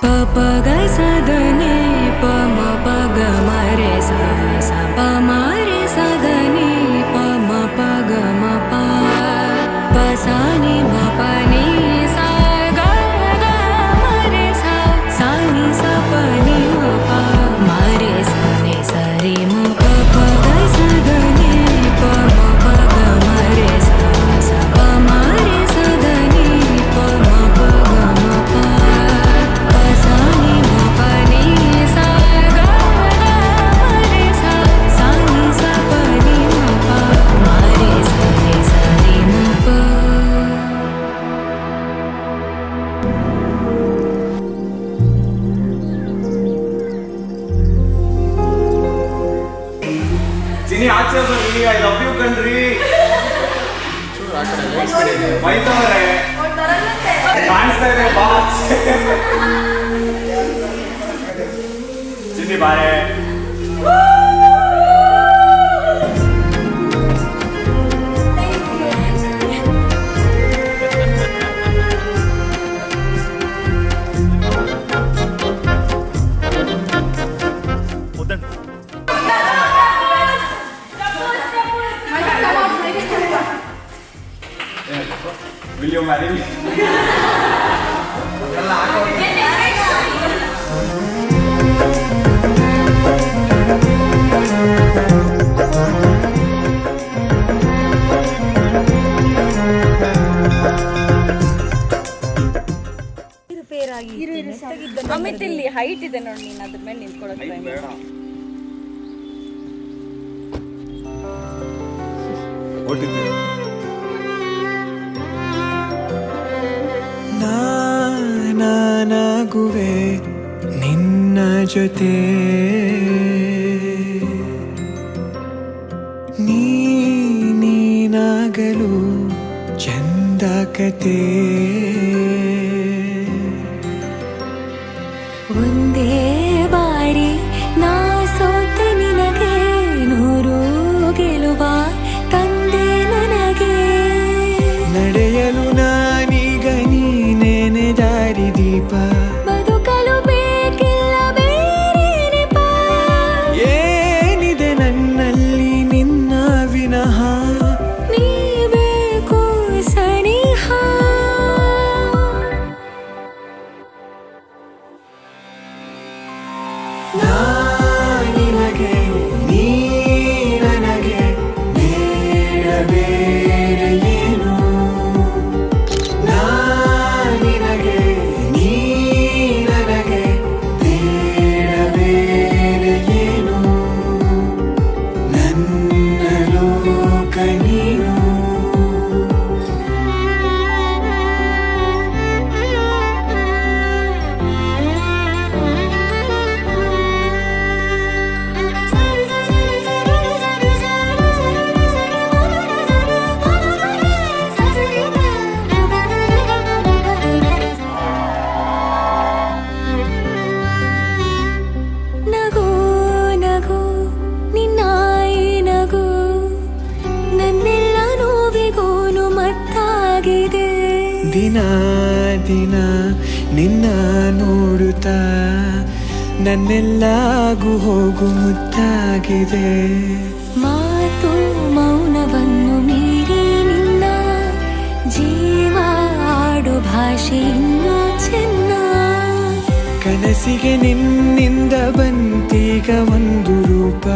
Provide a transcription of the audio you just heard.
प ग स द नि प म प ग म रे सा सा प म रे सा द नि प म प ग म प प सा नि म प नि सा ग ग म रे सा सा नि सा प नि म प म रे सा नि सा रे म प प ग स द नि प म प ग म रे सा सा प म रे सा द नि प म प ग म प प सा नि म प नि सा ग ग म रे सा सा नि सा प नि म प म रे सा नि सा रे म प ಚಿನಿ ಆಚೆ ಬರ್ರಿ. ಐ ಲವ್ ಯು ಕಣ್ರಿ. ಬೈತವ್ರೆ ಕಾಣಿಸ್ತಾ ಇದೆ ಬಾ. ಚಿನಿ ಬಾರೆ. Will you marry me? Amit ಇಲ್ಲಿ ಹೈಟ್ ಇದೆ ನೋಡಿ, ನೀನು ಅದ್ರ ಮೇಲೆ ನಿಂತ್ಕೊಳ್ಳೋದು ಟ್ರೈ ಮಾಡು. ನಾನಾಗುವೆ ನಿನ್ನ ಜೊತೆ, ನೀನಾಗಲು ಚಂದ ಕತೆ. ಒಂದೇ ಬಾರಿ ನಾ ಸೋತೆ ನಿನಗೆ, ನೂರು ಗೆಲುವ ತಂದೆ ನನಗೆ. ನಡೆಯಲು ನಾನೀಗ ನೀನೇನೆ ದಾರಿದೀಪ, ಬದುಕಲು ಬೇಕಿಲ್ಲ ಬೇರೆ ನೆಪ. ಏನಿದೆ ನನ್ನಲ್ಲಿ ನಿನ್ನ ವಿನಃ, ನೀ ಬೇಕು ಸನಿಹ. ನಿನಗೆ ನೀ ನನಗೆ ಬೇಡ ಬೇರೆ ಏನು. ನಿನಗೆ ನೀ ನನಗೆ ಬೇಡ ಬೇರೆ ಏನು. ನನ್ನ ಲೋಕ ನೀನು. ನಗು ನಗು ನಿನ್ನಾಯಿ ನಗು, ನನ್ನೆಲ್ಲ ನೋವಿಗೋನು ಮತ್ತಾಗಿದೆ. ದಿನ ದಿನ ನಿನ್ನ ನೋಡುತ್ತಾ ನನ್ನೆಲ್ಲಾಗು ಹೋಗು ಮುತ್ತಾಗಿದೆ. ಮಾತು ಮೌನವನ್ನು ಮೀರಿ ನಿನ್ನ ಜೀವ ಆಡು ಭಾಷೆ ಇನ್ನೂ ಚೆನ್ನ. ಕನಸಿಗೆ ನಿನ್ನಿಂದ ಬಂತೀಗ ಒಂದು ರೂಪ,